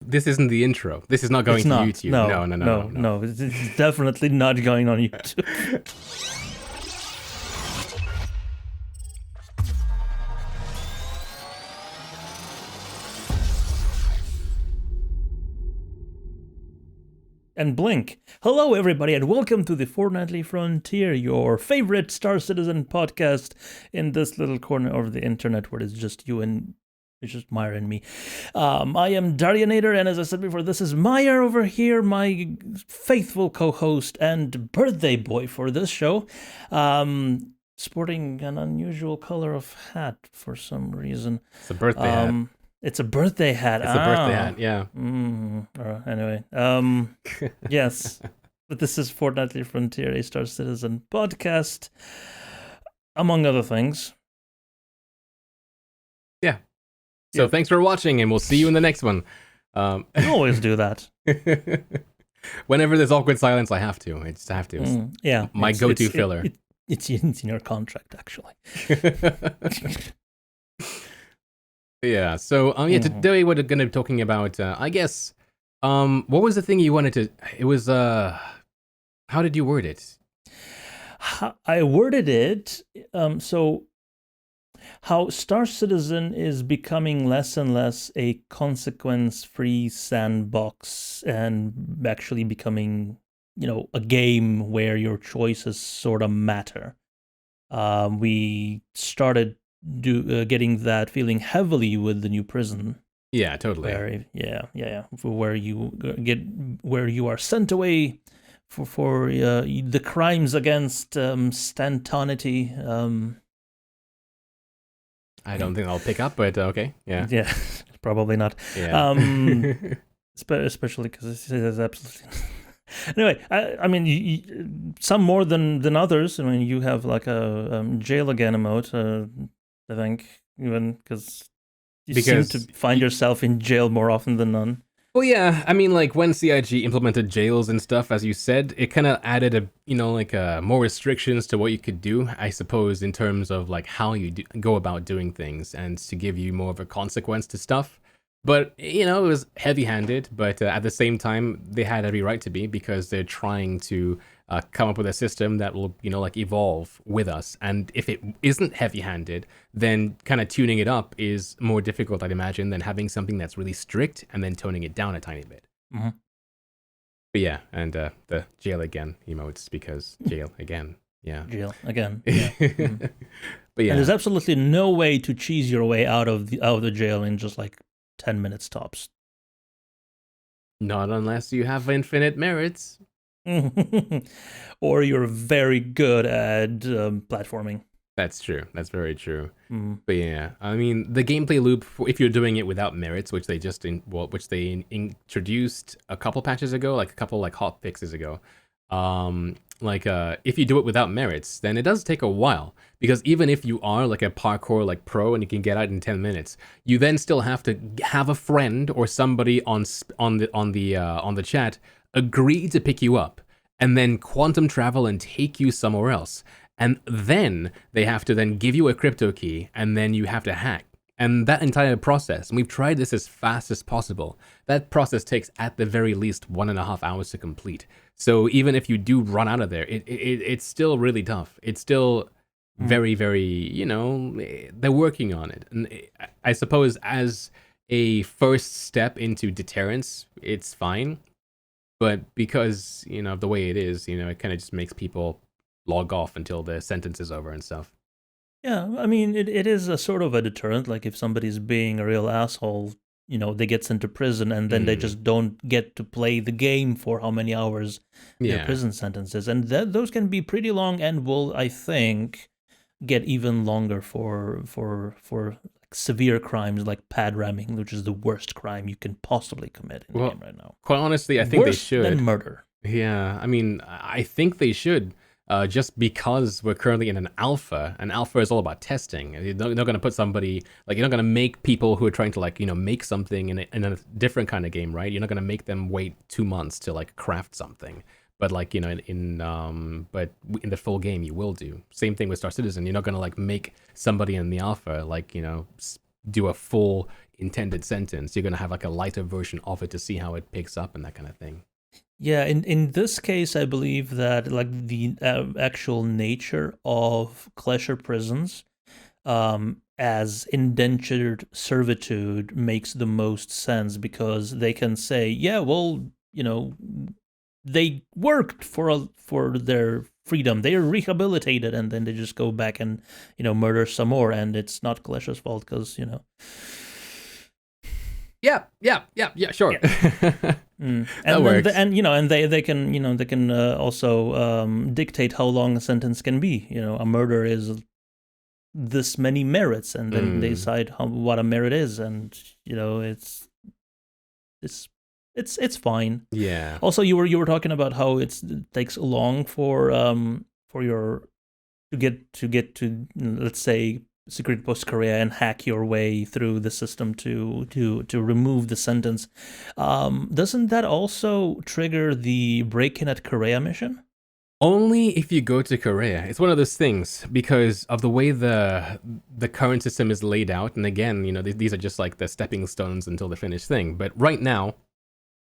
This isn't the intro. This is not going It's to not. YouTube. No. It's definitely not going on YouTube. And blink. Hello, everybody, and welcome to the Fortnightly Frontier, your favorite Star Citizen podcast in this little corner of the internet where it's just you and it's just Myre and me. I am Darjanator, and as I said before, this is Myre over here, my faithful co-host and birthday boy for this show, sporting an unusual color of hat for some reason. It's a birthday hat. It's a birthday hat. It's a birthday hat, yeah. Anyway, yes. But this is Fortnightly Frontier, a Star Citizen podcast, among other things. Yeah. So thanks for watching, and we'll see you in the next one. I always do that. Whenever there's awkward silence, I have to. I just have to. Yeah. My go-to filler. It's in your contract, actually. Yeah, so today we're going to be talking about, I guess, what was the thing you wanted to, it was, how did you word it? I worded it, so how Star Citizen is becoming less and less a consequence-free sandbox and actually becoming, a game where your choices sort of matter. We started getting that feeling heavily with the new prison. Yeah, totally. Where you are sent away for the crimes against stantonity. I don't think I'll pick up, but okay, yeah. Yeah, probably not. Yeah. Especially because it is absolutely. Anyway, I mean, some more than others. I mean, you have like a jail again emote. I think, even because you seem to find yourself in jail more often than none. Well, yeah, I mean, like, when CIG implemented jails and stuff, as you said, it kind of added more restrictions to what you could do, I suppose, in terms of, like, how you go about doing things, and to give you more of a consequence to stuff. But, it was heavy-handed, but at the same time, they had every right to be, because they're trying to come up with a system that will, evolve with us. And if it isn't heavy-handed, then kind of tuning it up is more difficult, I'd imagine, than having something that's really strict and then toning it down a tiny bit. Mm-hmm. But yeah, and the jail again emotes, because jail again. Yeah. Jail again. Yeah. Mm-hmm. But yeah. And there's absolutely no way to cheese your way out of the jail in just like 10 minutes tops. Not unless you have infinite merits. Or you're very good at platforming. That's true. That's very true. Mm-hmm. But yeah, I mean, the gameplay loop, if you're doing it without merits, which they introduced a couple patches ago, like a couple hot fixes ago, if you do it without merits, then it does take a while, because even if you are like a parkour pro and you can get out in 10 minutes, you then still have to have a friend or somebody on the chat agree to pick you up and then quantum travel and take you somewhere else, and then they have to then give you a crypto key, and then you have to hack. And that entire process, and we've tried this as fast as possible, that process takes at the very least 1.5 hours to complete. So even if you do run out of there, it's still really tough. It's still very, very, they're working on it. And I suppose as a first step into deterrence, it's fine. But because, of the way it is, it kind of just makes people log off until the sentence is over and stuff. Yeah, I mean, it is a sort of a deterrent. Like if somebody's being a real asshole, they get sent to prison, and then they just don't get to play the game for how many hours their prison sentence is. And those can be pretty long, and will, I think, get even longer for severe crimes like pad ramming, which is the worst crime you can possibly commit in the game right now. Quite honestly, I think they should. Worse than murder. Yeah, I mean, I think they should. Just because we're currently in an alpha, and alpha is all about testing. You're not going to put somebody, you're not going to make people who are trying to, make something in a different kind of game, right? You're not going to make them wait 2 months to, craft something. But, in the full game, you will do. Same thing with Star Citizen. You're not going to, make somebody in the alpha, do a full intended sentence, you're going to have like a lighter version of it to see how it picks up and that kind of thing. Yeah, in this case, I believe that like the actual nature of Klesher prisons as indentured servitude makes the most sense, because they can say, yeah, well, they worked for their freedom, they are rehabilitated, and then they just go back and murder some more, and it's not Klesher's fault because Yeah, sure. Yeah. That works. They can also dictate how long a sentence can be. A murder is this many merits, and then they decide what a merit is, and it's fine. Yeah. Also, you were talking about how it takes long for your to get to let's say Security Post Korea and hack your way through the system to remove the sentence. Doesn't that also trigger the break-in at Korea mission? Only if you go to Korea. It's one of those things because of the way the current system is laid out. And again, these are just like the stepping stones until the finished thing. But right now,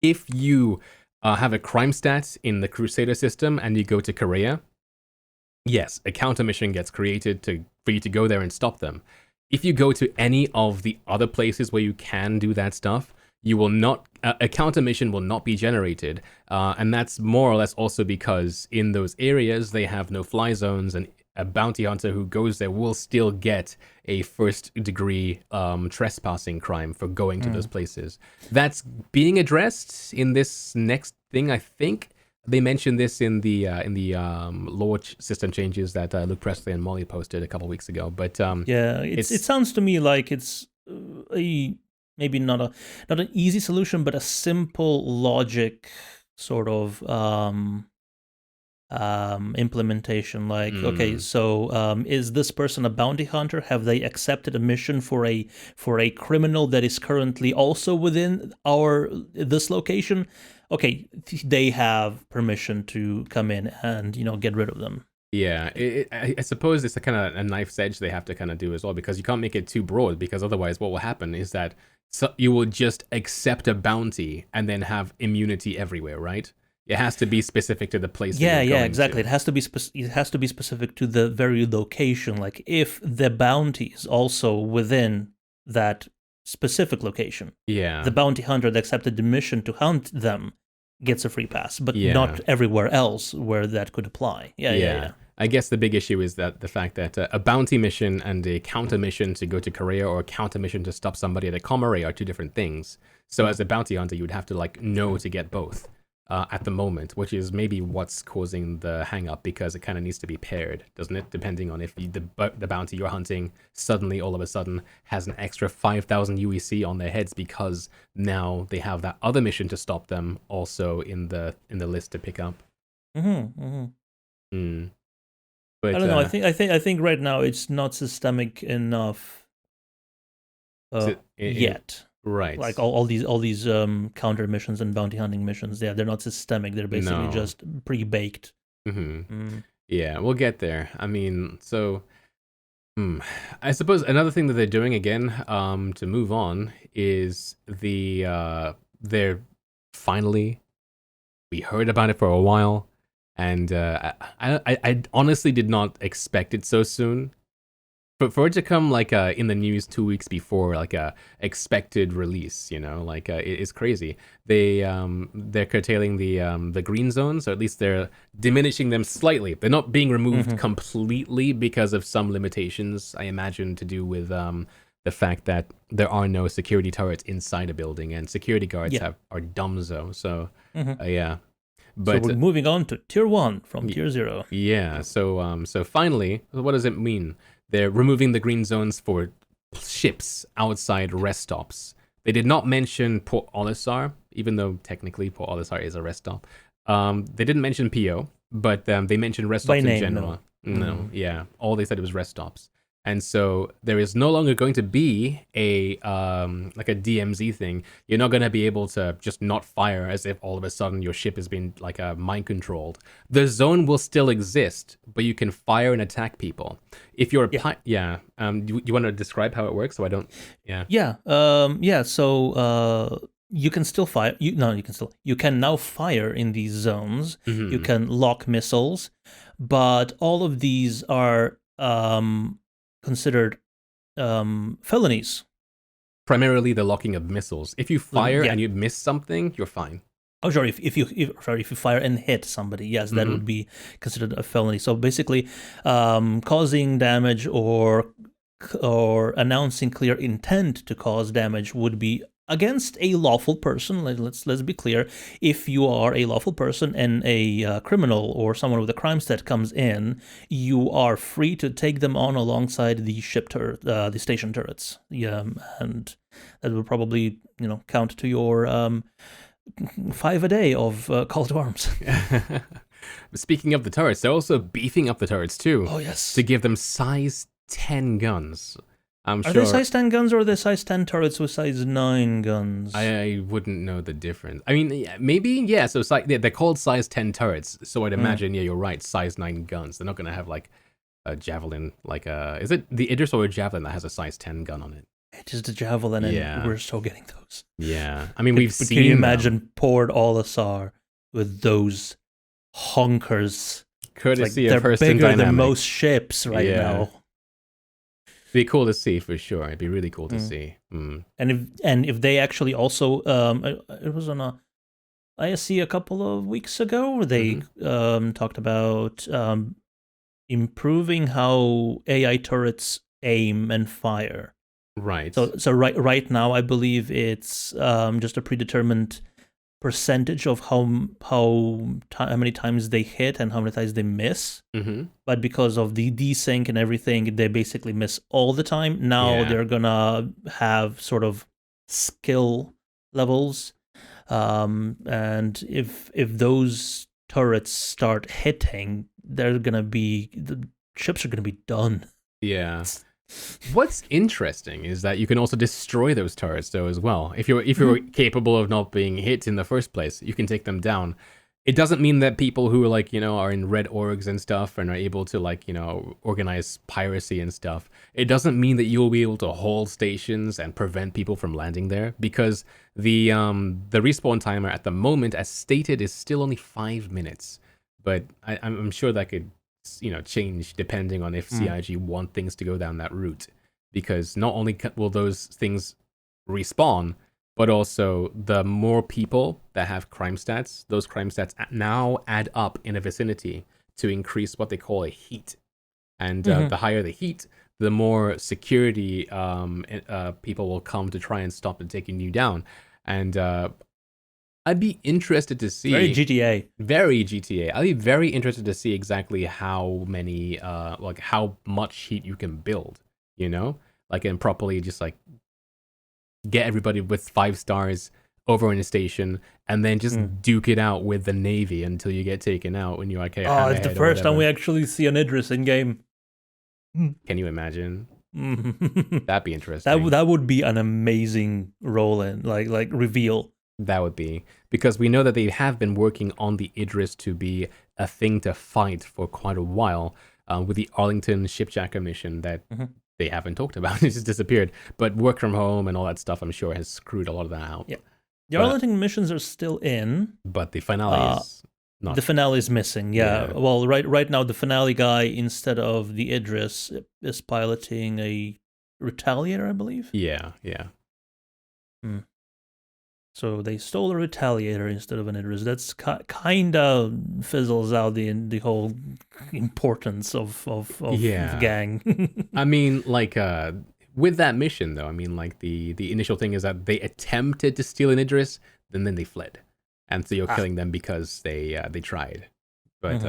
if you have a crime stat in the Crusader system and you go to Korea, yes, a counter mission gets created for you to go there and stop them. If you go to any of the other places where you can do that stuff, you will not. A counter mission will not be generated, and that's more or less also because in those areas they have no fly zones, and a bounty hunter who goes there will still get a first-degree trespassing crime for going to those places. That's being addressed in this next thing, I think. They mentioned this in the lore system changes that Luke Presley and Molly posted a couple weeks ago. But it sounds to me like it's maybe not an easy solution, but a simple logic sort of implementation. Like, okay, so is this person a bounty hunter? Have they accepted a mission for a criminal that is currently also within this location? Okay, they have permission to come in and get rid of them. Yeah, I suppose it's a kind of a knife's edge they have to kind of do as well, because you can't make it too broad, because otherwise what will happen is that you will just accept a bounty and then have immunity everywhere, right? It has to be specific to the place. Yeah, exactly. It has to be specific to the very location. Like if the bounty is also within that specific location, the bounty hunter that accepted the mission to hunt them gets a free pass, but not everywhere else where that could apply. Yeah. I guess the big issue is that the fact that a bounty mission and a counter mission to go to Korea or a counter mission to stop somebody at a commissary are two different things. So as a bounty hunter, you would have to know to get both at the moment, which is maybe what's causing the hang up, because it kind of needs to be paired, doesn't it? Depending on if the bounty you're hunting suddenly all of a sudden has an extra 5,000 UEC on their heads because now they have that other mission to stop them also in the list to pick up. But, I don't know. I think right now it's not systemic enough yet. Right. Like all these counter missions and bounty hunting missions, they're not systemic. They're basically just pre-baked. Yeah, we'll get there. I mean, so I suppose another thing that they're doing again, to move on, is they're finally, we heard about it for a while, and I honestly did not expect it so soon. But for it to come in the news 2 weeks before a expected release, it's crazy. They're curtailing the green zones, or at least they're diminishing them slightly. They're not being removed completely because of some limitations, I imagine, to do with the fact that there are no security turrets inside a building, and security guards are dumzo. So yeah. But so we're moving on to tier 1 from tier 0. Yeah. So finally, what does it mean? They're removing the green zones for ships outside rest stops. They did not mention Port Olisar, even though technically Port Olisar is a rest stop. They didn't mention PO, but they mentioned rest stops in general. No, yeah. All they said was rest stops. And so there is no longer going to be a like a DMZ thing. You're not going to be able to just not fire as if all of a sudden your ship has been like mind controlled. The zone will still exist, but you can fire and attack people. If you're do you want to describe how it works so I don't So you can still fire. You can now fire in these zones. Mhm. You can lock missiles, but all of these are considered felonies. Primarily the locking of missiles. If you fire Yeah. and you miss something, you're fine. Oh, sorry. If you fire and hit somebody, yes, that would be considered a felony. So basically, causing damage or announcing clear intent to cause damage would be against a lawful person. Let's be clear. If you are a lawful person and a criminal or someone with a crime stat comes in, you are free to take them on alongside the the station turrets. Yeah, and that would probably count to your 5 a day of call to arms. Speaking of the turrets, they're also beefing up the turrets too. Oh yes. To give them size 10 guns. Are they size 10 guns or are they size 10 turrets with size 9 guns? I wouldn't know the difference. I mean, maybe, yeah. So they're called size 10 turrets. So I'd imagine, yeah, you're right, size 9 guns. They're not going to have like a javelin, is it the Idris or a javelin that has a size 10 gun on it? It is the javelin, and we're still getting those. Yeah. I mean, we've seen. Can you imagine Port Olisar with those honkers? Courtesy of Hurston They're bigger Dynamics. than most ships right now. Be cool to see for sure. It'd be really cool to see. And if they actually also it was on a ISC a couple of weeks ago where they talked about improving how AI turrets aim and fire. Right. So right now I believe it's just a predetermined percentage of how many times they hit and how many times they miss. But because of the desync and everything, they basically miss all the time. Now they're gonna have sort of skill levels, and if those turrets start hitting, the ships are gonna be done. Yeah. What's interesting is that you can also destroy those turrets though as well. If you're capable of not being hit in the first place, you can take them down. It doesn't mean that people who are in red orgs and stuff and are able to organize piracy and stuff. It doesn't mean that you'll be able to hold stations and prevent people from landing there, because the respawn timer at the moment, as stated, is still only 5 minutes. But I'm sure that could change depending on if CIG want things to go down that route, because not only will those things respawn, but also the more people that have crime stats, those crime stats now add up in a vicinity to increase what they call a heat. And the higher the heat, the more security people will come to try and stop and taking you down. And I'd be interested to see. Very GTA. Very GTA. I'd be very interested to see exactly how many, how much heat you can build, and properly just get everybody with 5 stars over in a station and then just duke it out with the Navy until you get taken out when you're like, hey, it's the first time we actually see an Idris in game. Can you imagine? That'd be interesting. That would be an amazing roll-in, like reveal. That would be, because we know that they have been working on the Idris to be a thing to fight for quite a while, with the Arlington shipjacker mission that they haven't talked about. It just disappeared. But work from home and all that stuff, I'm sure, has screwed a lot of that out. Yeah, the Arlington missions are still in, but the finale is not. The finale is missing. Yeah. Well, right now the finale guy, instead of the Idris, is piloting a Retaliator, I believe. Yeah. So they stole a Retaliator instead of an Idris. That's kind of fizzles out the whole importance of the gang. I mean, with that mission though, I mean, the initial thing is that they attempted to steal an Idris, and then they fled, and so you're killing them because they tried. But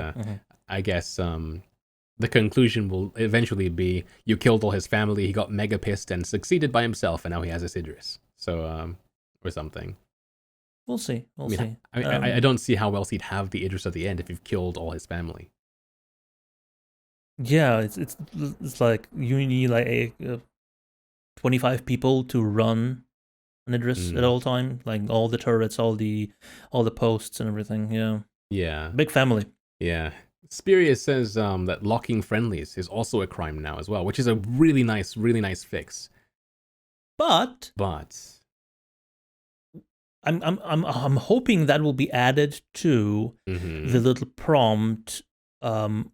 I guess the conclusion will eventually be you killed all his family. He got mega pissed and succeeded by himself, and now he has this Idris. So or something. We'll see. I don't see how else he'd have the Idris at the end if you've killed all his family. Yeah, it's like you need like 25 people to run an address at Mm, all time, like all the turrets, all the posts and everything. Yeah, yeah, big family. yeah. Spurious says that locking friendlies is also a crime now as well, which is a really nice fix. But But I'm hoping that will be added to the mhm, little prompt, um,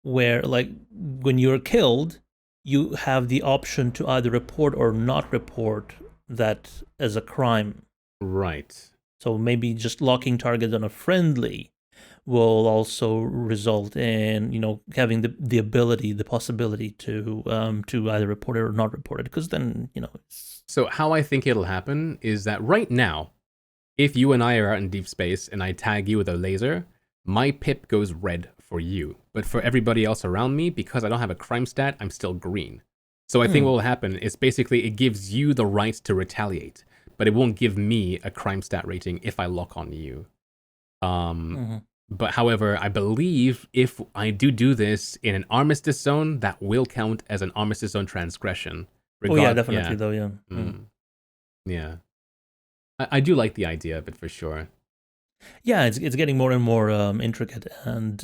where like when you're killed, you have the option to either report or not report that as a crime. right. So maybe just locking targets on a friendly will also result in having the ability, the possibility to either report it or not report it, because then it's So how I think it'll happen is that right now, if you and I are out in deep space and I tag you with a laser, my pip goes red for you. But for everybody else around me, because I don't have a crime stat, I'm still green. So I think what will happen is basically it gives you the right to retaliate, but it won't give me a crime stat rating if I lock on you. Um, Mhm. but however, I believe if I do this in an armistice zone, that will count as an armistice zone transgression. Oh yeah, Yeah, definitely though, yeah. yeah. I do like the idea of it for sure. Yeah, it's getting more and more intricate and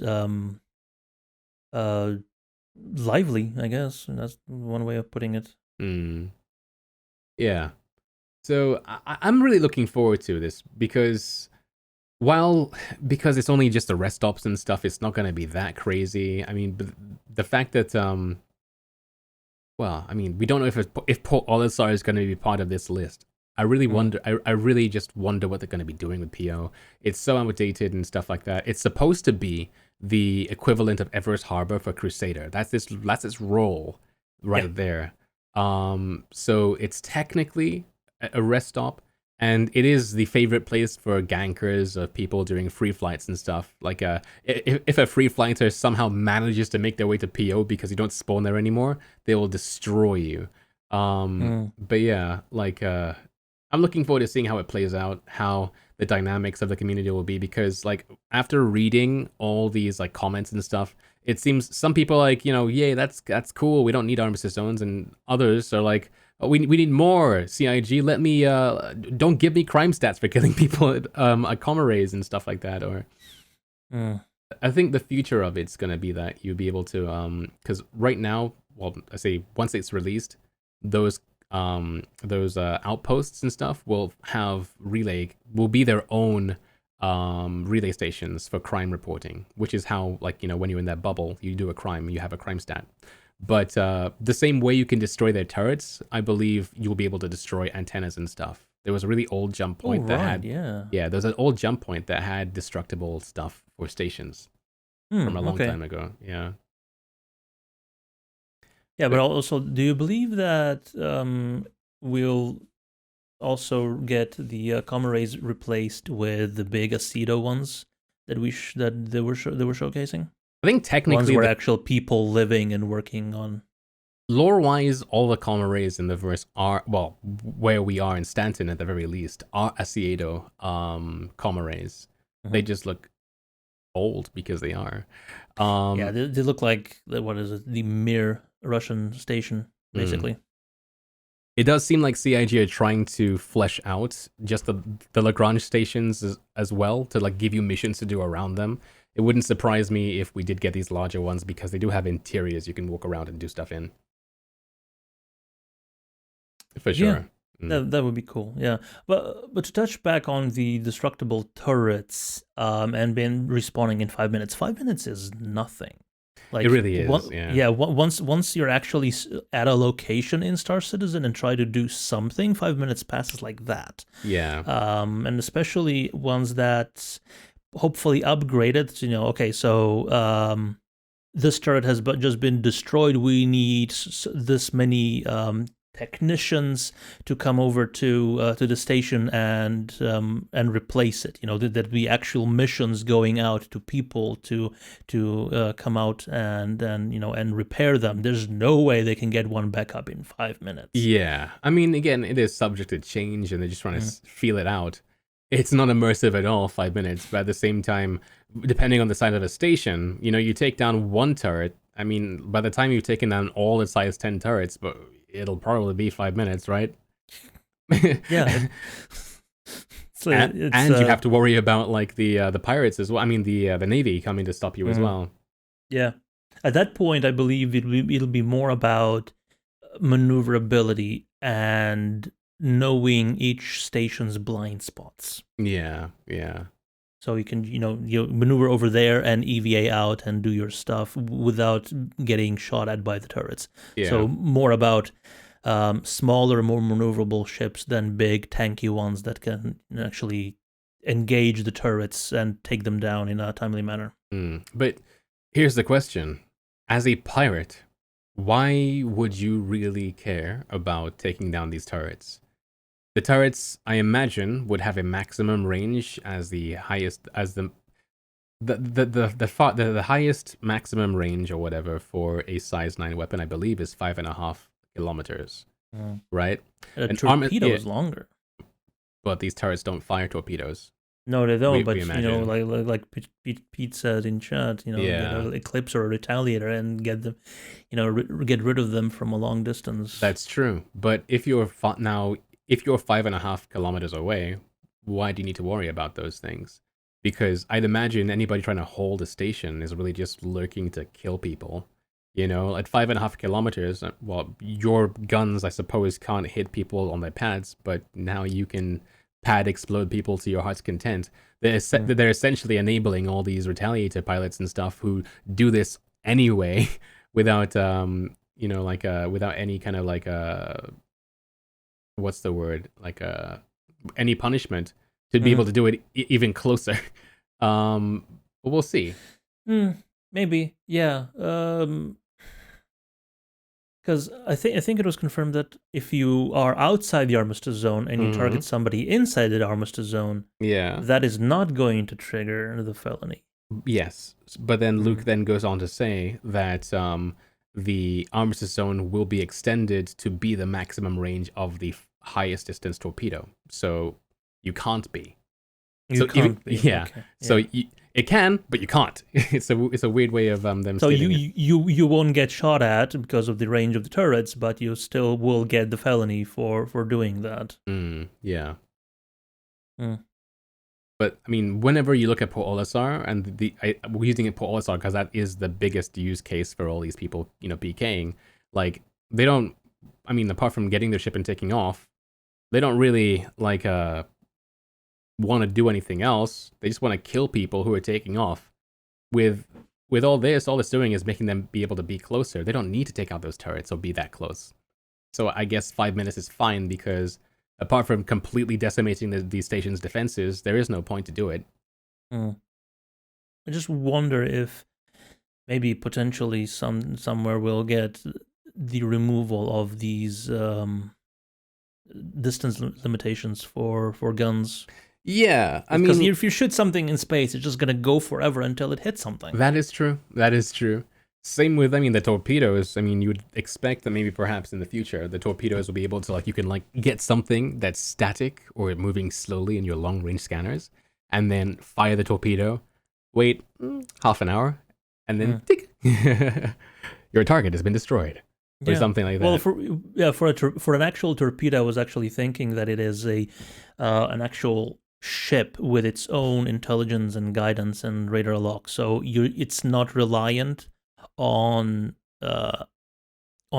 uh lively, I guess. That's one way of putting it. Mm, yeah. So I'm really looking forward to this because while because it's only just the rest stops and stuff, it's not gonna be that crazy. I mean, but the fact that well, I mean, we don't know if Port Olisar is gonna be part of this list. I really Mhm. wonder. I really just wonder what they're gonna be doing with PO. It's so outdated and stuff like that. It's supposed to be the equivalent of Everest Harbor for Crusader. That's its role Yeah. right there. So it's technically a rest stop, and it is the favorite place for gankers of people during free flights and stuff. Like, if a free flighter somehow manages to make their way to PO because you don't spawn there anymore, they will destroy you. Mm. But yeah, like, I'm looking forward to seeing how it plays out, how the dynamics of the community will be, because like after reading all these like comments and stuff, it seems some people are like, yay, that's cool. We don't need armistice zones, and others are like, oh, we need more CIG. Let me don't give me crime stats for killing people at Comrades and stuff like that. Or Mm. I think the future of it's gonna be that you'll be able to because right now, well, I say once it's released, those outposts and stuff will be their own relay stations for crime reporting, which is how, like, when you're in that bubble, you do a crime, you have a crime stat. But the same way you can destroy their turrets, I believe you'll be able to destroy antennas and stuff. There was a really old jump Oh point that right, had, yeah. yeah, there's an old jump point that had destructible stuff for stations from a long Okay. time ago. Yeah. Yeah, but But also, do you believe that we'll also get the Comrades replaced with the big Aceto ones that they were showcasing? I think The ones technically where the actual people living and working on. lore wise, all the Comrades in the verse are, well, where we are in Stanton at the very least, are Asiedo Comrades. They Mhm. just look old because they are. Yeah, Um, they look like what is it? The Myre Russian station, mm. basically. It does seem like CIG are trying to flesh out just the Lagrange stations as well, to like give you missions to do around them. It wouldn't surprise me if we did get these larger ones because they do have interiors you can walk around and do stuff in. For Yeah, sure. Mm. that would be cool. Yeah, but to touch back on the destructible turrets, and been respawning in 5 minutes. 5 minutes is nothing. It Like really is, one, yeah. yeah. Once you're actually at a location in Star Citizen and try to do something, 5 minutes passes like that. Yeah. And especially ones that hopefully upgraded. Okay, so this turret has just been destroyed. We need this many technicians to come over to the station and replace it. That be actual missions going out to people to come out and repair them. There's no way they can get one back up in 5 minutes. Yeah, I mean, again, it is subject to change, and they're just trying to Mm. feel it out. It's not immersive at all, 5 minutes, but at the same time, depending on the size of a station, you take down one turret, I mean, by the time you've taken down all the size 10 turrets, but it'll probably be 5 minutes, right? Yeah. So and you have to worry about like the pirates as well. I mean the navy coming to stop you as well. Yeah. At that point, I believe it'll be more about maneuverability and knowing each station's blind spots. Yeah, yeah. So you can, you maneuver over there and EVA out and do your stuff without getting shot at by the turrets. Yeah. So more about smaller, more maneuverable ships than big, tanky ones that can actually engage the turrets and take them down in a timely manner. But here's the question. As a pirate, why would you really care about taking down these turrets? The turrets, I imagine, would have a maximum range as the highest, as the highest maximum range or whatever for a size 9 weapon, I believe, is 5.5 kilometers, right? A torpedo is longer. But these turrets don't fire torpedoes. No, they don't. But like Pete said in chat, get an Eclipse or a Retaliator and get them, get rid of them from a long distance. That's true. But if you're 5.5 kilometers away, why do you need to worry about those things? Because I'd imagine anybody trying to hold a station is really just lurking to kill people. At 5.5 kilometers, well, your guns, I suppose, can't hit people on their pads, but now you can pad explode people to your heart's content. They're essentially enabling all these Retaliator pilots and stuff who do this anyway without, without any kind of what's the word? Any punishment to be able to do it even closer. But we'll see. Maybe, yeah. Because I think it was confirmed that if you are outside the armistice zone and you target somebody inside the armistice zone, that is not going to trigger the felony. Yes, but then Luke then goes on to say that the armistice zone will be extended to be the maximum range of the highest distance torpedo. So you can't be. Yeah. Okay. So it can, but you can't. It's a weird way of them. So you won't get shot at because of the range of the turrets, but you still will get the felony for doing that. Yeah. But I mean, whenever you look at Port Olisar, and we're using it Port Olisar because that is the biggest use case for all these people, PKing. Like they don't. I mean, apart from getting their ship and taking off, they don't really want to do anything else. They just want to kill people who are taking off. With all it's doing is making them be able to be closer. They don't need to take out those turrets or be that close. So I guess 5 minutes is fine because apart from completely decimating these stations' defenses, there is no point to do it. I just wonder if maybe potentially somewhere we'll get the removal of these distance limitations for guns. Yeah, because if you shoot something in space, it's just gonna go forever until it hits something. That is true. Same with, the torpedoes. You would expect that maybe perhaps in the future, the torpedoes will be able to, you can, get something that's static or moving slowly in your long-range scanners, and then fire the torpedo, wait half an hour, and then tick, your target has been destroyed. Or something like that. Well, for an actual torpedo, I was actually thinking that it is an actual ship with its own intelligence and guidance and radar lock. So it's not reliant on a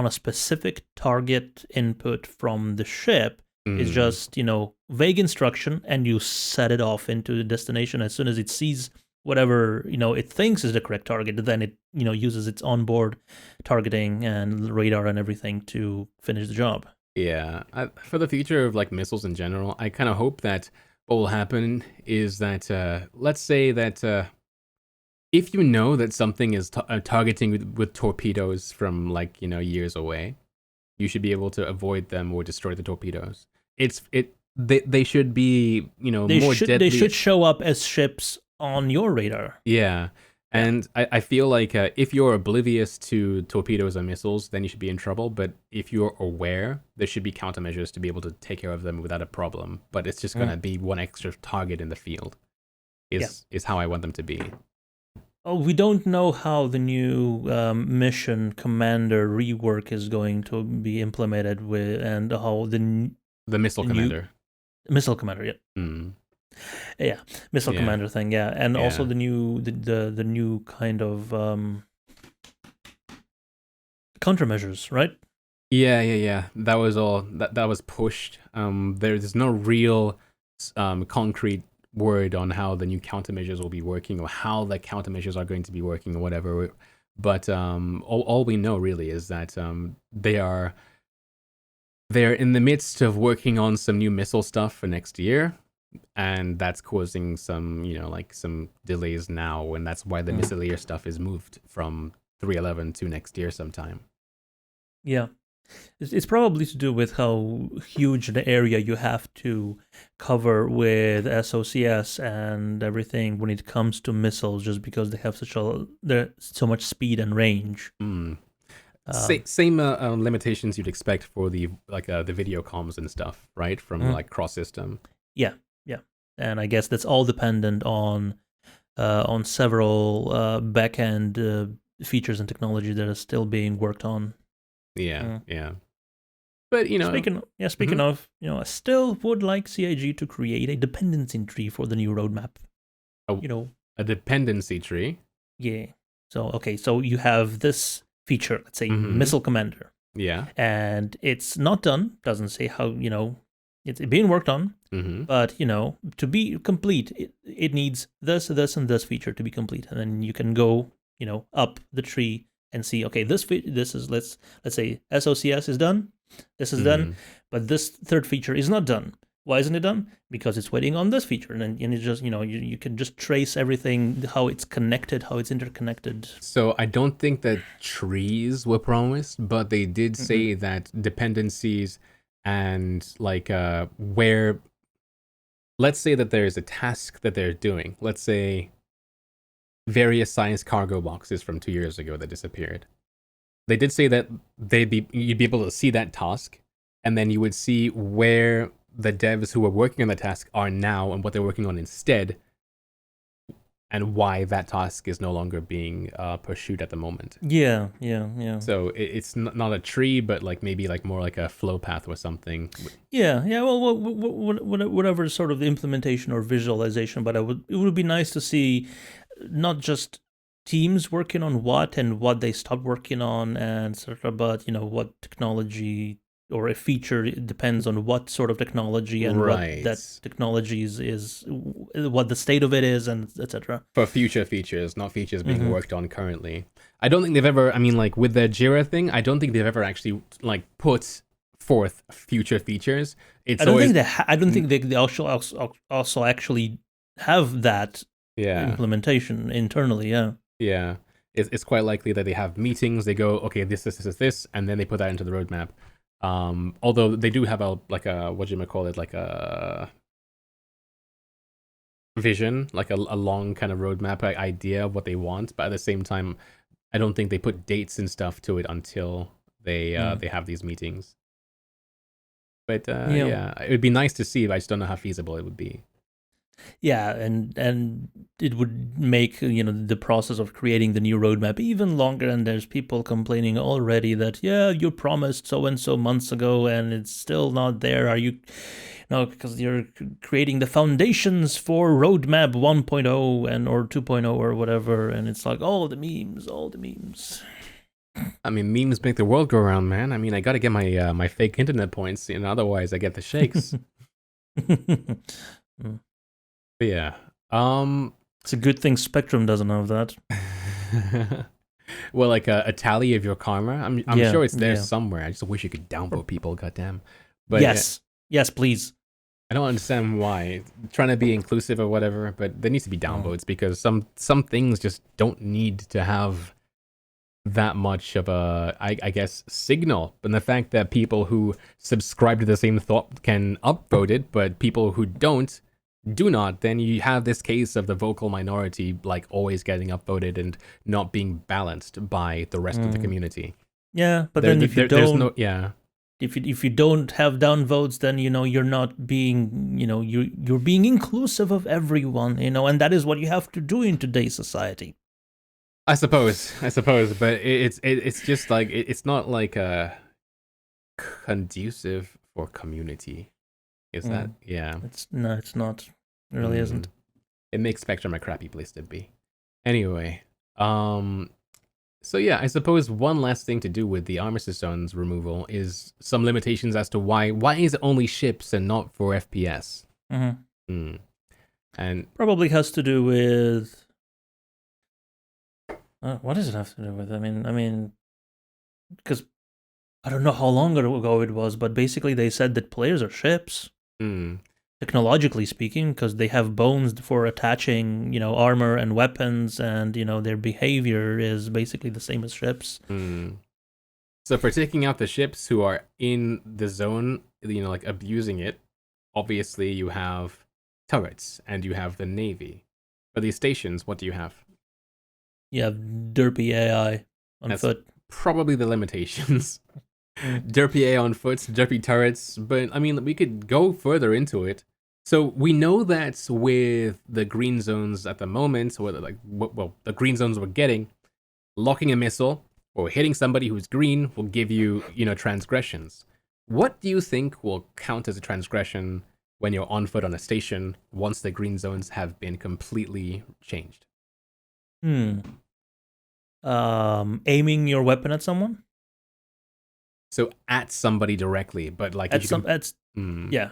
specific target input from the ship. It's just vague instruction, and you set it off into the destination as soon as it sees whatever it thinks is the correct target. Then it uses its onboard targeting and radar and everything to finish the job. Yeah, for the future of missiles in general, I kind of hope that what will happen is that let's say that if you know that something is targeting with torpedoes from years away, you should be able to avoid them or destroy the torpedoes. They should be more deadly. They should show up as ships on your radar. Yeah. And I feel like if you're oblivious to torpedoes and missiles, then you should be in trouble. But if you're aware, there should be countermeasures to be able to take care of them without a problem. But it's just going to be one extra target in the field is how I want them to be. we don't know how the new mission commander rework is going to be implemented with, and how The missile the new commander. missile commander. Yeah, Mm. yeah, missile Yeah. commander thing. Yeah, and also Yeah. the new kind of countermeasures, right? Yeah. That was all. That was pushed. There's no real, concrete word on how the new countermeasures will be working or how the countermeasures are going to be working or whatever. But all we know really is that they're in the midst of working on some new missile stuff for next year, and that's causing some like some delays now, and that's why the missileer stuff is moved from 311 to next year sometime. Yeah. It's probably to do with how huge the area you have to cover with SOCS and everything when it comes to missiles, just because they have so much speed and range. Mm. Um, Same limitations you'd expect for the the video comms and stuff, right? From like cross system. yeah, and I guess that's all dependent on several back end features and technology that are still being worked on. Yeah. But Speaking of, I still would like CIG to create a dependency tree for the new roadmap. A dependency tree. Yeah. So you have this feature, let's say missile commander. Yeah. And it's not done. Doesn't say how, it's being worked on. But, to be complete, it needs this, and this feature to be complete. And then you can go, up the tree and see, okay, this is, let's say SOCS is done. This is done, but this third feature is not done. Why isn't it done? Because it's waiting on this feature, and then it's just you can just trace everything, how it's connected, how it's interconnected. So I don't think that trees were promised, but they did say that dependencies and where, let's say that there's a task that they're doing. Let's say various science cargo boxes from 2 years ago that disappeared. They did say that you'd be able to see that task, and then you would see where the devs who were working on the task are now and what they're working on instead, and why that task is no longer being pursued at the moment. Yeah. So it's not a tree, but maybe more like a flow path or something. Yeah. Well, whatever sort of implementation or visualization, but it would be nice to see not just teams working on what and what they stopped working on, and sort of, but what technology or a feature, it depends on what sort of technology and what that technology is what the state of it is, and etc. For future features, not features being worked on currently. I don't think they've ever, with the Jira thing, I don't think they've ever actually put forth future features. I don't think they also actually have that implementation internally. Yeah, it's quite likely that they have meetings. They go, okay, this, and then they put that into the roadmap. Although they do have a vision, a long kind of roadmap idea of what they want, but at the same time, I don't think they put dates and stuff to it until they have these meetings. But it would be nice to see, but I just don't know how feasible it would be. Yeah, and it would make the process of creating the new roadmap even longer. And there's people complaining already that you promised so and so months ago, and it's still not there. Are you? No, because you're creating the foundations for roadmap 1.0 and or 2.0 or whatever, and it's like all the memes. I mean, memes make the world go around, man. I mean, I gotta get my my fake internet points, otherwise I get the shakes. But yeah. It's a good thing Spectrum doesn't have that. Well, a tally of your karma. I'm sure it's there somewhere. I just wish you could downvote people, goddamn. But yes, please. I don't understand why. Trying to be inclusive or whatever, but there needs to be downvotes because some things just don't need to have that much of a, I guess, signal. But the fact that people who subscribe to the same thought can upvote it, but people who do not, then you have this case of the vocal minority always getting upvoted and not being balanced by the rest of the community. Yeah, but then if you don't have downvotes, then you're not being you're being inclusive of everyone, and that is what you have to do in today's society. I suppose, but it's just like it's not like conducive for community. Is that? Yeah. It's not. It really Mm. isn't. It makes Spectrum a crappy place to be. Anyway, so yeah, I suppose one last thing to do with the armistice zones removal is some limitations as to why is it only ships and not for FPS? Mm-hmm. Mm. And Probably has to do with. What does it have to do with? I mean, because I don't know how long ago it was, but basically they said that players are ships, mm, technologically speaking, because they have bones for attaching, armor and weapons, and their behavior is basically the same as ships. mm. So for taking out the ships who are in the zone, like abusing it, obviously you have turrets and you have the navy. For these stations, what do you have? You have derpy AI on That's foot. probably the limitations. Mm. Derpy A on foot, derpy turrets, but I mean, we could go further into it. So we know that with the green zones at the moment, or like, well, the green zones we're getting, locking a missile or hitting somebody who's green will give you, transgressions. What do you think will count as a transgression when you're on foot on a station once the green zones have been completely changed? Hmm. Aiming your weapon at someone. So at somebody directly, but like if At you some. can, That's mm, yeah.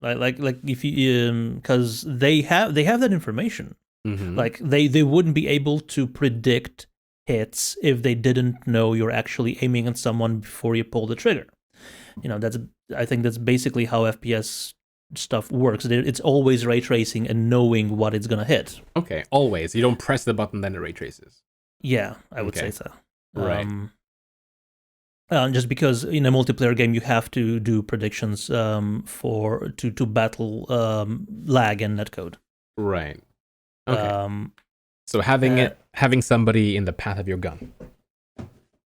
Like if you because they have that information. mm-hmm, Like they wouldn't be able to predict hits if they didn't know you're actually aiming at someone before you pull the trigger. That's I think that's basically how FPS stuff works. It's always ray tracing and knowing what it's gonna hit. okay, always you don't press the button then it ray traces. Yeah, I would say Okay, so. right, Just because in a multiplayer game you have to do predictions for to battle lag and netcode. right, okay. Um, So uh, having somebody in the path of your gun.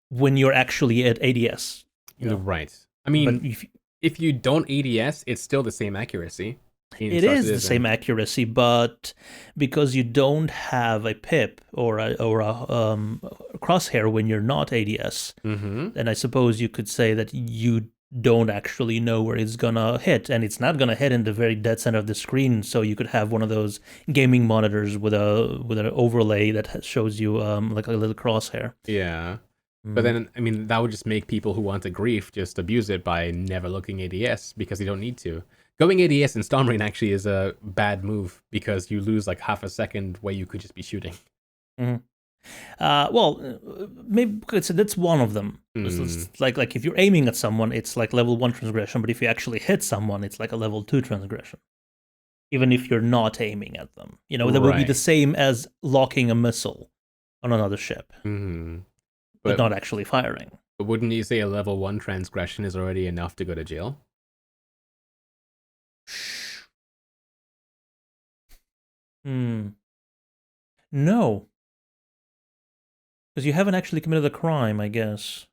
when you're actually at ADS, Right. I but mean, if you don't ADS, it's still the same accuracy in it Star is the Citizen. same accuracy, but because you don't have a pip or a crosshair when you're not ADS, Mm-hmm. then I suppose you could say that you don't actually know where it's gonna hit, and it's not gonna hit in the very dead center of the screen. So you could have one of those gaming monitors with an overlay that shows you like a little crosshair. Yeah. But Mm. then, I mean, that would just make people who want to grief just abuse it by never looking ADS because they don't need to. Going ADS in Stormrain actually is a bad move because you lose like half a second where you could just be shooting. Mhm. Maybe that's one of them. Mm, It's like if you're aiming at someone, it's like level 1 transgression, but if you actually hit someone, it's like a level 2 transgression. Even if you're not aiming at them, that would be the right. same as locking a missile on another ship, Mm-hmm. but But, not actually firing. but wouldn't you say a level 1 transgression is already enough to go to jail? Hmm. No, because you haven't actually committed a crime, I guess.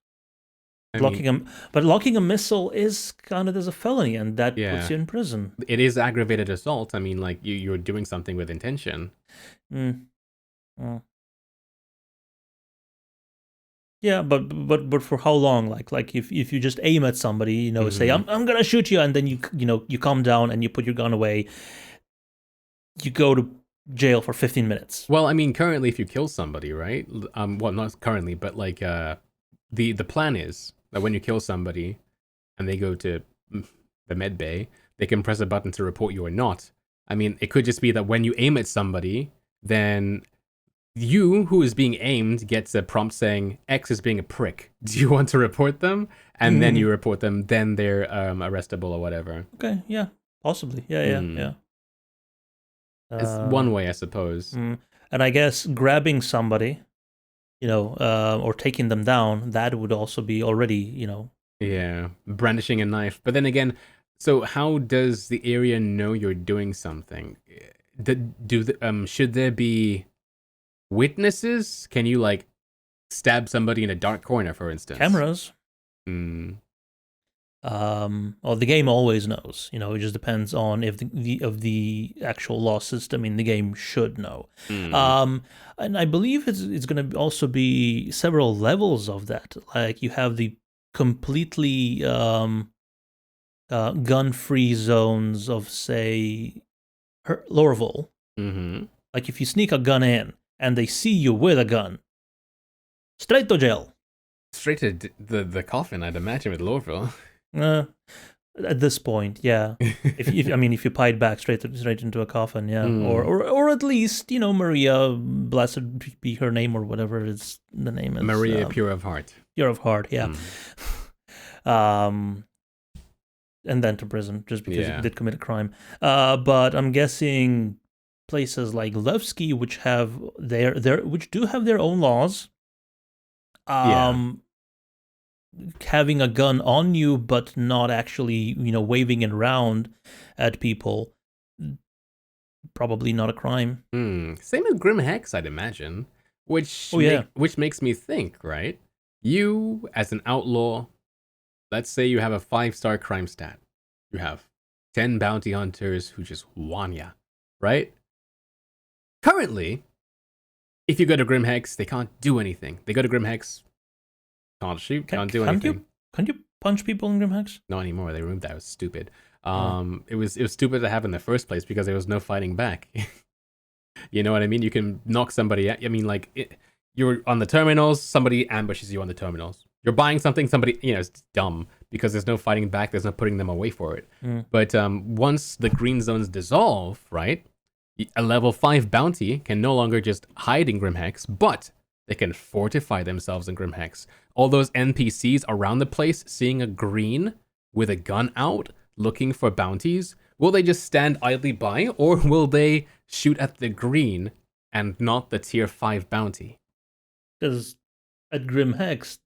I mean, But locking a missile is counted as a felony, and that puts yeah. you in prison. It is aggravated assault. I mean, like you're doing something with intention. Hmm. Well, yeah, but for how long? Like if you just aim at somebody, say Mm-hmm. I'm gonna shoot you, and then you calm down and you put your gun away, you go to jail for 15 minutes. Well, I mean, currently, if you kill somebody, right? Well, not currently, but like, the plan is that when you kill somebody and they go to the med bay, they can press a button to report you or not. I mean, it could just be that when you aim at somebody, then you who is being aimed gets a prompt saying X is being a prick. Do you want to report them? And then you report them. Then they're arrestable or whatever. Okay, yeah, possibly, yeah, Hmm. yeah. It's one Uh, way, I suppose. and I guess grabbing somebody, or taking them down, that would also be already, Yeah, brandishing a knife. But then again, so how does the area know you're doing something? Should there be witnesses? Can you like stab somebody in a dark corner, for instance? cameras. Hmm. Well, the game always knows. It just depends on if the actual law system in the game should know. And I believe it's going to also be several levels of that. Like you have the completely gun-free zones of, say, Lorville. Like if you sneak a gun in and they see you with a gun, straight to jail. Straight to the coffin, I'd imagine, with Lorville. At this point, yeah. if you pied back straight into a coffin, yeah, or at least Maria, blessed be her name, or whatever the name is. Maria, pure of heart. Pure of heart, yeah. And then to prison just because he did commit a crime. But I'm guessing places like Levski, which do have their own laws. Having a gun on you, but not actually, waving it around at people, probably not a crime. Same with Grim Hex, I'd imagine. Which makes me think, right? You, as an outlaw, let's say you have a 5-star crime stat. You have 10 bounty hunters who just want ya, right? Currently, if you go to Grim Hex, they can't do anything. They go to Grim Hex, can't shoot, can't do anything. Can you punch people in Grim Hex? Not anymore. They removed that. It was stupid. It was stupid to have in the first place because there was no fighting back. You know what I mean? You can knock somebody out. I mean, you're on the terminals, somebody ambushes you on the terminals. You're buying something, somebody, it's dumb because there's no fighting back. There's no putting them away for it. But once the green zones dissolve, right? A level 5 bounty can no longer just hide in Grim Hex, but they can fortify themselves in Grim Hex. All those NPCs around the place seeing a green with a gun out, looking for bounties, will they just stand idly by, or will they shoot at the green and not the tier 5 bounty? Because at Grim Hex,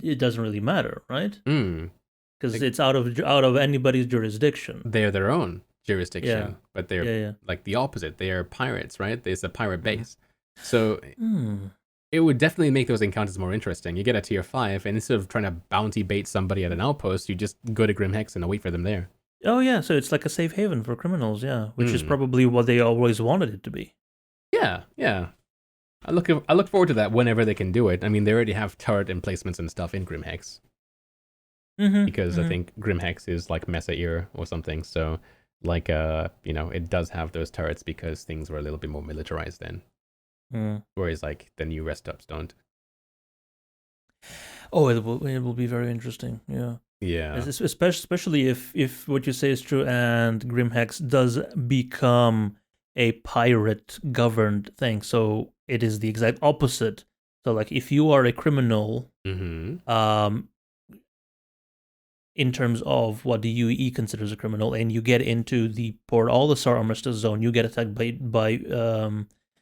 it doesn't really matter, right? Because it's out of anybody's jurisdiction. They're their own jurisdiction, but they're like the opposite. They are pirates, right? It's a pirate base. So it would definitely make those encounters more interesting. You get a tier 5, and instead of trying to bounty bait somebody at an outpost, you just go to Grim Hex and wait for them there. Oh yeah, so it's like a safe haven for criminals, which is probably what they always wanted it to be. Yeah. I look forward to that whenever they can do it. I mean, they already have turret emplacements and stuff in Grim Hex. Because I think Grim Hex is like Mesa Ear or something, so it does have those turrets because things were a little bit more militarized then. Whereas the new rest stops don't. Oh, it will be very interesting. Yeah. Especially if what you say is true and Grim Hex does become a pirate governed thing. So it is the exact opposite. So if you are a criminal, in terms of what the UEE considers a criminal, and you get into the Port Olisar Armistice Zone, you get attacked by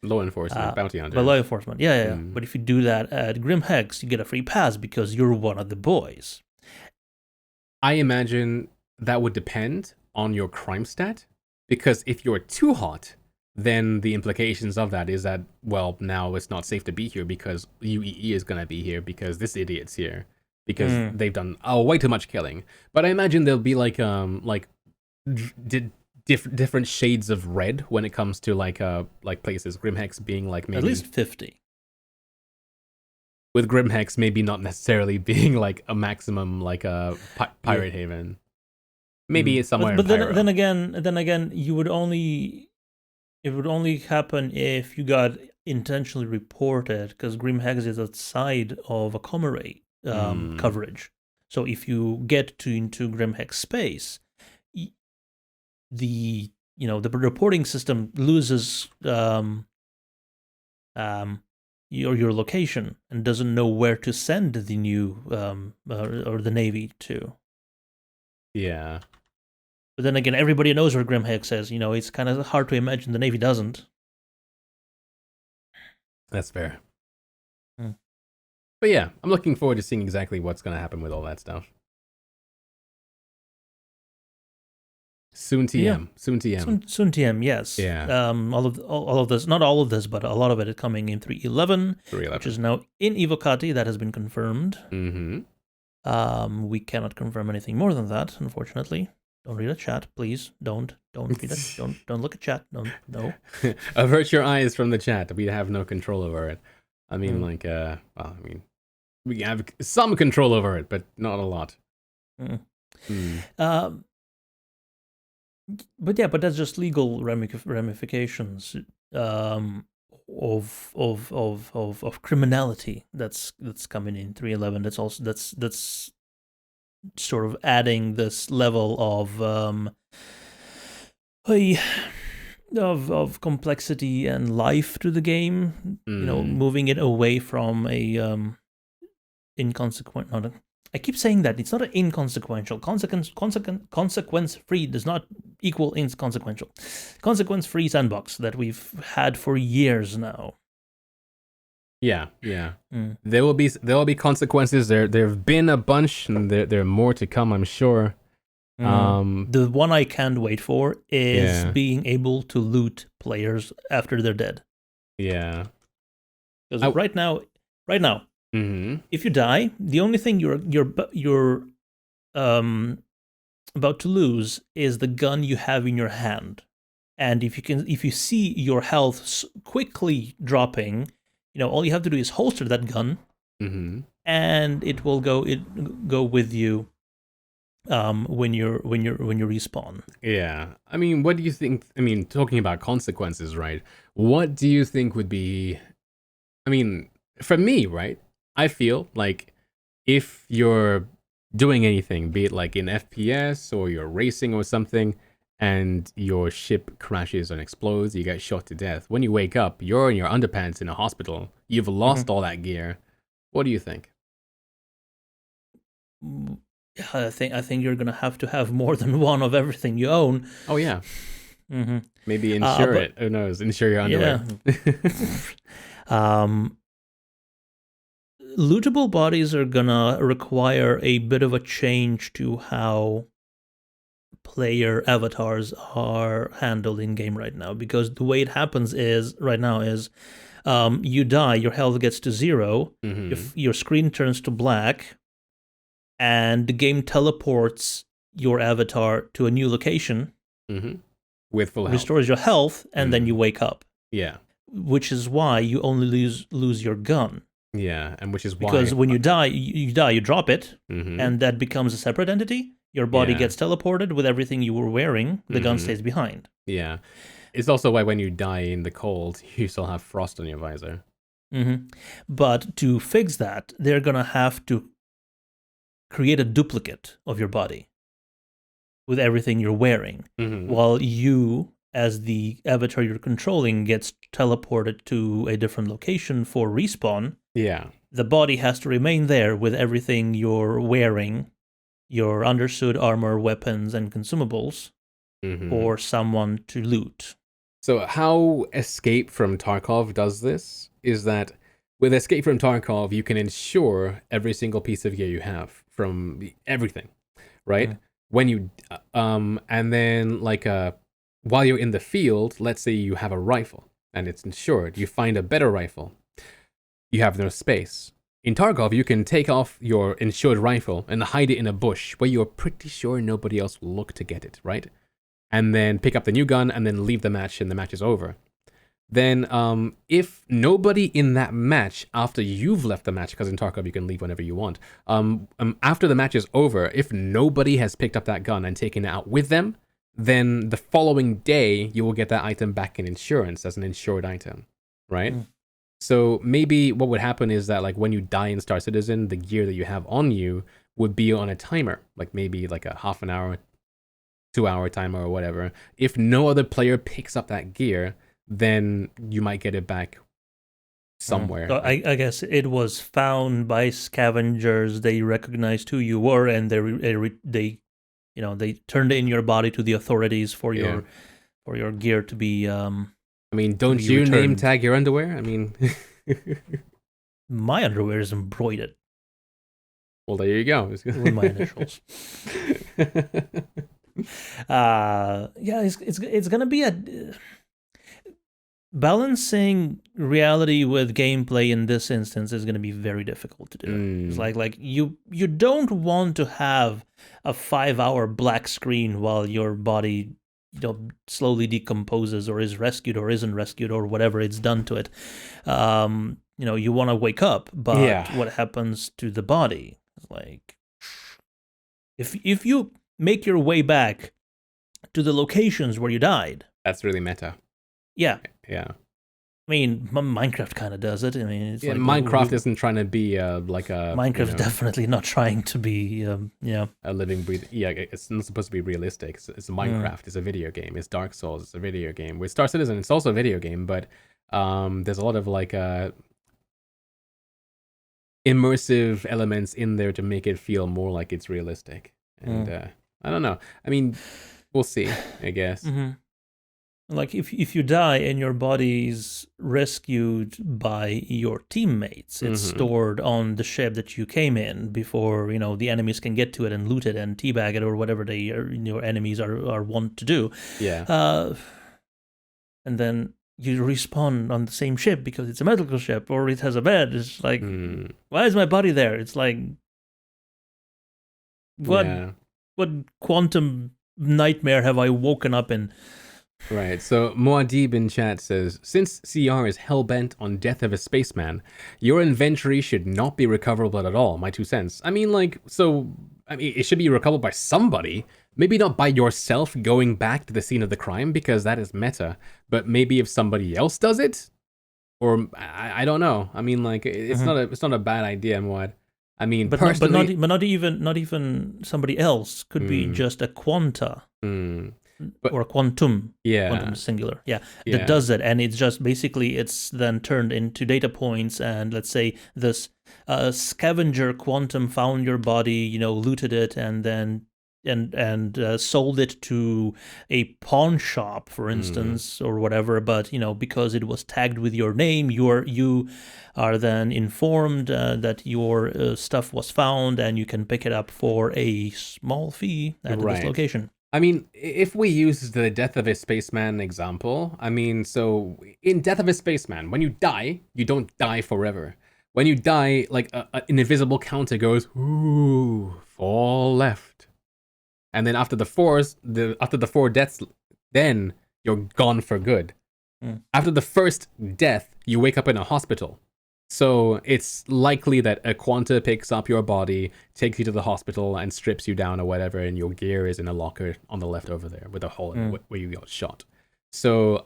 law enforcement, bounty hunters. By law enforcement, yeah. But if you do that at Grim Hex, you get a free pass because you're one of the boys. I imagine that would depend on your crime stat, because if you're too hot, then the implications of that is that, well, now it's not safe to be here because UEE is going to be here because this idiot's here because they've done way too much killing. But I imagine there'll be different shades of red when it comes to places. Grim Hex being maybe at least 50. With Grim Hex maybe not necessarily being a maximum a pirate haven. Maybe it's somewhere. But then again, it would only happen if you got intentionally reported, because Grim Hex is outside of a Commorragh coverage. So if you get into Grim Hex space, the reporting system loses your location and doesn't know where to send the new or the Navy to. Yeah. But then again, everybody knows where Grim Hex is. It's kind of hard to imagine the Navy doesn't. That's fair. But yeah, I'm looking forward to seeing exactly what's going to happen with all that stuff. Soon TM. Yeah. Soon TM. Soon TM, yes. Yeah. All of this, not all of this, but a lot of it is coming in 3.11, which is now in Evocati. That has been confirmed. We cannot confirm anything more than that, unfortunately. Don't read a chat, please. Don't read it. Don't look at chat. No. Avert your eyes from the chat. We have no control over it. I mean, we have some control over it, but not a lot. But that's just legal ramifications of criminality that's coming in 3.11. That's also that's sort of adding this level of complexity and life to the game. Moving it away from a inconsequent. I keep saying that it's not an inconsequential. Consequence-free does not equal inconsequential. Consequence-free sandbox that we've had for years now. Yeah. There will be consequences. There have been a bunch, and there are more to come, I'm sure. The one I can't wait for is being able to loot players after they're dead. Yeah. Because right now. Mm-hmm. If you die, the only thing you're about to lose is the gun you have in your hand, and if you see your health quickly dropping, all you have to do is holster that gun, and it will go with you when you respawn. Yeah, I mean, what do you think? I mean, talking about consequences, right? What do you think would be? I mean, for me, right? I feel like if you're doing anything, be it like in FPS or you're racing or something, and your ship crashes and explodes, you get shot to death. When you wake up, you're in your underpants in a hospital. You've lost all that gear. What do you think? I think you're gonna have to have more than one of everything you own. Oh yeah. Maybe insure it. Who knows? Insure your underwear. Yeah. Lootable bodies are gonna require a bit of a change to how player avatars are handled in game right now, because the way it happens right now is you die, your health gets to 0, if your screen turns to black, and the game teleports your avatar to a new location with full health, restores your health, and then you wake up. Yeah, which is why you only lose your gun. Yeah, and which is why... Because when you die, you drop it, and that becomes a separate entity. Your body gets teleported with everything you were wearing. The gun stays behind. Yeah. It's also why when you die in the cold, you still have frost on your visor. But to fix that, they're going to have to create a duplicate of your body with everything you're wearing, while you, as the avatar you're controlling, gets teleported to a different location for respawn. Yeah. The body has to remain there with everything you're wearing, your undersuit, armor, weapons, and consumables, for someone to loot. So how Escape from Tarkov does this is that with Escape from Tarkov, you can ensure every single piece of gear you have from everything, right? When you, and then like while you're in the field, let's say you have a rifle and it's insured, you find a better rifle. You have no space. In Tarkov, you can take off your insured rifle and hide it in a bush where you're pretty sure nobody else will look to get it, right? And then pick up the new gun and then leave the match and the match is over. Then if nobody in that match, after you've left the match, because in Tarkov you can leave whenever you want, after the match is over, if nobody has picked up that gun and taken it out with them, then the following day you will get that item back in insurance as an insured item, right? So maybe what would happen is that like when you die in Star Citizen, the gear that you have on you would be on a timer, like maybe like a half an hour, 2-hour timer or whatever. If no other player picks up that gear, then you might get it back somewhere. So I guess it was found by scavengers. They recognized who you were, and they turned in your body to the authorities for your gear to be. I mean, don't you returned. Name tag your underwear? I mean, my underwear is embroidered. Well, there you go. With my initials. Yeah, it's gonna be balancing reality with gameplay in this instance is going to be very difficult to do. It's like you don't want to have a 5-hour black screen while your body slowly decomposes or is rescued or isn't rescued or whatever it's done to it. You want to wake up, but what happens to the body? Like, if you make your way back to the locations where you died, that's really meta. Yeah. I mean, Minecraft kind of does it. I mean, it's like Minecraft isn't trying to be like a. Minecraft's definitely not trying to be, a living, breathing. Yeah, it's not supposed to be realistic. It's Minecraft. It's a video game. It's Dark Souls. It's a video game. With Star Citizen, it's also a video game, but there's a lot of like immersive elements in there to make it feel more like it's realistic. And I don't know. I mean, we'll see, I guess. Like if you die and your body's rescued by your teammates, it's stored on the ship that you came in before the enemies can get to it and loot it and teabag it or whatever your enemies are wont to do. Yeah. And then you respawn on the same ship because it's a medical ship or it has a bed. It's like, why is my body there? It's like, what quantum nightmare have I woken up in? Right, so Muad'Dib in chat says, since CR is hell-bent on death of a spaceman, your inventory should not be recoverable at all, my 2 cents. I mean, it should be recoverable by somebody, maybe not by yourself going back to the scene of the crime, because that is meta, but maybe if somebody else does it? Or, I don't know. I mean, it's not a bad idea, Muad. I mean, but personally... not even somebody else. Could be just a quanta. Or quantum, quantum singular, that does it, and it's just basically it's then turned into data points, and let's say this scavenger quantum found your body, looted it, and then sold it to a pawn shop, for instance, or whatever. But because it was tagged with your name, you are then informed that your stuff was found, and you can pick it up for a small fee at this location. I mean, if we use the Death of a Spaceman example, I mean, so in Death of a Spaceman, when you die, you don't die forever. When you die, like an invisible counter goes, ooh, 4 left. And then after the 4 deaths, then you're gone for good. After the first death, you wake up in a hospital. So it's likely that a quanta picks up your body, takes you to the hospital, and strips you down or whatever, and your gear is in a locker on the left over there with a hole in it where you got shot. So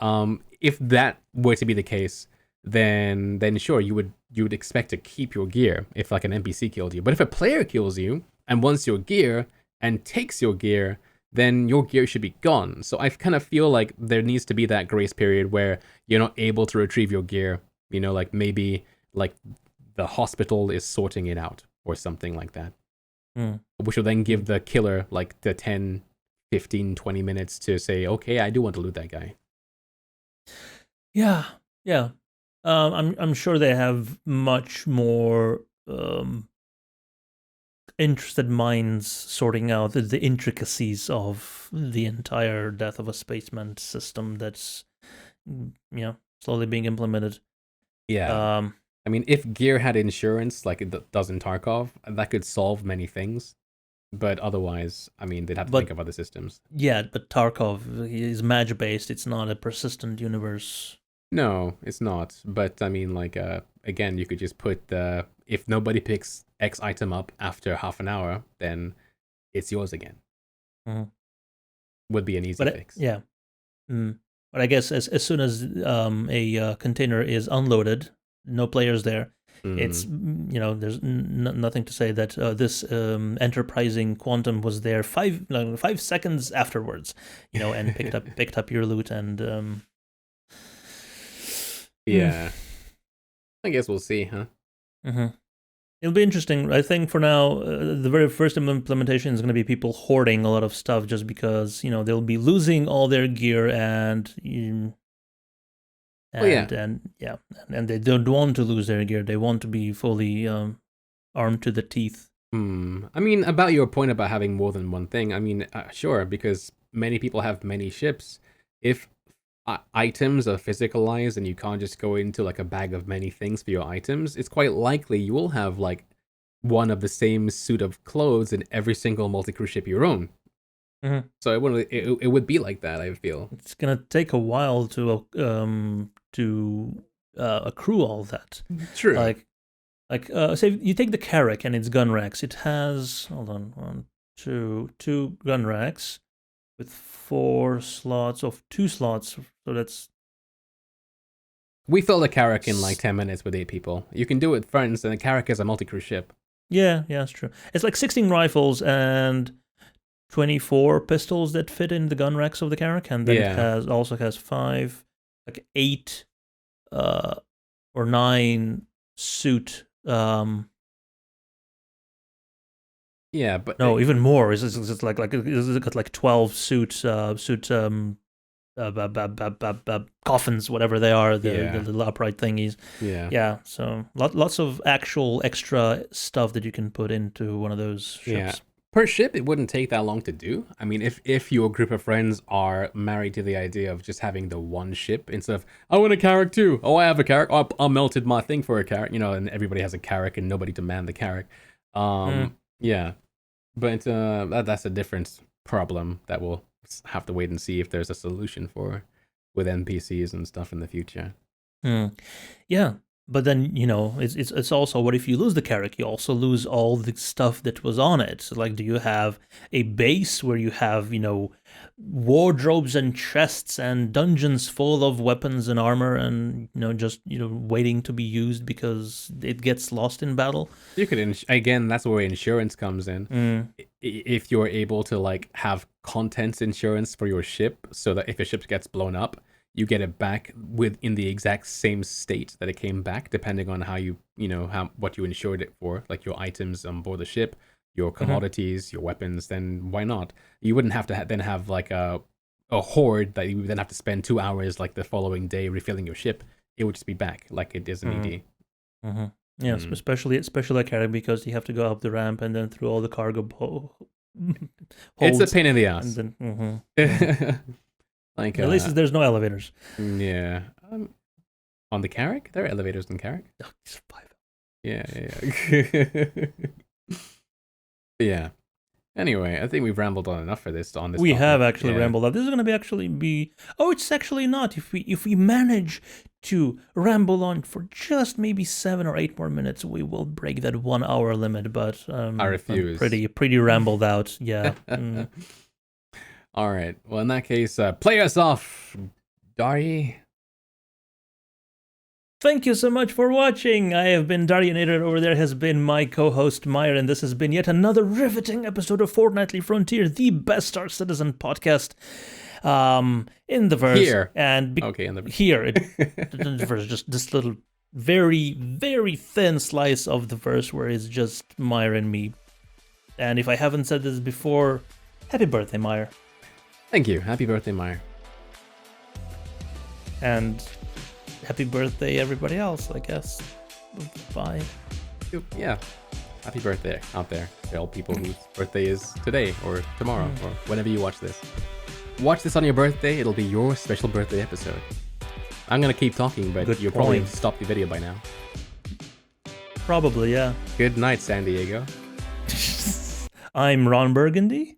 if that were to be the case, then sure, you would expect to keep your gear if like an NPC killed you. But if a player kills you and wants your gear and takes your gear, then your gear should be gone. So I kind of feel like there needs to be that grace period where you're not able to retrieve your gear. Like maybe like the hospital is sorting it out or something like that. Which will then give the killer like the 10, 15, 20 minutes to say, okay, I do want to loot that guy. Yeah. I'm sure they have much more interested minds sorting out the intricacies of the entire Death of a Spaceman system that's slowly being implemented. Yeah. I mean, if gear had insurance, like it does in Tarkov, that could solve many things. But otherwise, I mean, they'd have to think of other systems. Yeah, but Tarkov is match-based. It's not a persistent universe. No, it's not. But, I mean, again, you could just put if nobody picks X item up after half an hour, then it's yours again. Would be an easy fix. Yeah. But I guess as soon as a container is unloaded, no players there. It's there's nothing to say that this enterprising quantum was there 5 seconds afterwards, and picked up your loot and yeah. I guess we'll see, huh? It'll be interesting. I think for now, the very first implementation is going to be people hoarding a lot of stuff just because they'll be losing all their gear and they don't want to lose their gear. They want to be fully armed to the teeth. I mean, about your point about having more than one thing, I mean, sure, because many people have many ships. If items are physicalized and you can't just go into like a bag of many things for your items, it's quite likely you will have like one of the same suit of clothes in every single multi-cruise ship you own. So it would be like that, I feel. It's gonna take a while to accrue all that. True. Like say you take the Carrack and its gun racks. It has two gun racks with 4 slots of 2 slots. So that's we filled a Carrack in like 10 minutes with 8 people. You can do it with friends, and a Carrack is a multi-cruise ship. yeah, that's true. It's like 16 rifles and 24 pistols that fit in the gun racks of the Carrack, and then it also has 5, like 8, or 9 suit. Yeah, but no, even more. It's like it's got like 12 coffins, whatever they are, the little upright thingies. Yeah. So lots of actual extra stuff that you can put into one of those ships. Yeah. Per ship, it wouldn't take that long to do. I mean, if your group of friends are married to the idea of just having the one ship instead of, I want a Carrack too. Oh, I have a Carrack. Oh, I melted my thing for a Carrack. And everybody has a Carrack and nobody demand the Carrack. Yeah. But that's a different problem that we'll have to wait and see if there's a solution for with NPCs and stuff in the future. Yeah. But then, it's also, what if you lose the Carrack? You also lose all the stuff that was on it. So, like, do you have a base where you have, wardrobes and chests and dungeons full of weapons and armor and, just, waiting to be used because it gets lost in battle? You could, again, that's where insurance comes in. If you're able to, like, have contents insurance for your ship so that if a ship gets blown up, you get it back in the exact same state that it came back, depending on how what you insured it for, like your items on board the ship, your commodities, your weapons. Then why not? You wouldn't have to then have like a hoard that you then have to spend 2 hours like the following day refilling your ship. It would just be back like it is in ED. Yes, especially at Carrack, because you have to go up the ramp and then through all the cargo holds. It's a pain in the ass. And then, like at least there's no elevators. Yeah. On the Carrack? There are elevators in Carrack. Oh, survival. Yeah. Yeah. Anyway, I think we've rambled on enough for this. We have actually rambled on. This is going to be. Oh, it's actually not. If we manage to ramble on for just maybe 7 or 8 more minutes, we will break that 1 hour limit. But I refuse. I'm pretty rambled out. Yeah. All right. Well, in that case, play us off, Dari. Thank you so much for watching. I have been Darjanator, over there has been my co-host Myre, and this has been yet another riveting episode of Fortnightly Frontier, the best Star Citizen podcast in the verse. Here. And in the verse. Here. In the verse, just this little very, very thin slice of the verse where it's just Myre and me. And if I haven't said this before, happy birthday, Myre. Thank you. Happy birthday, Myre. And happy birthday, everybody else, I guess. Bye. Yeah. Happy birthday out there to all people whose birthday is today or tomorrow or whenever you watch this. Watch this on your birthday. It'll be your special birthday episode. I'm going to keep talking, but you'll probably stop the video by now. Probably, yeah. Good night, San Diego. I'm Ron Burgundy.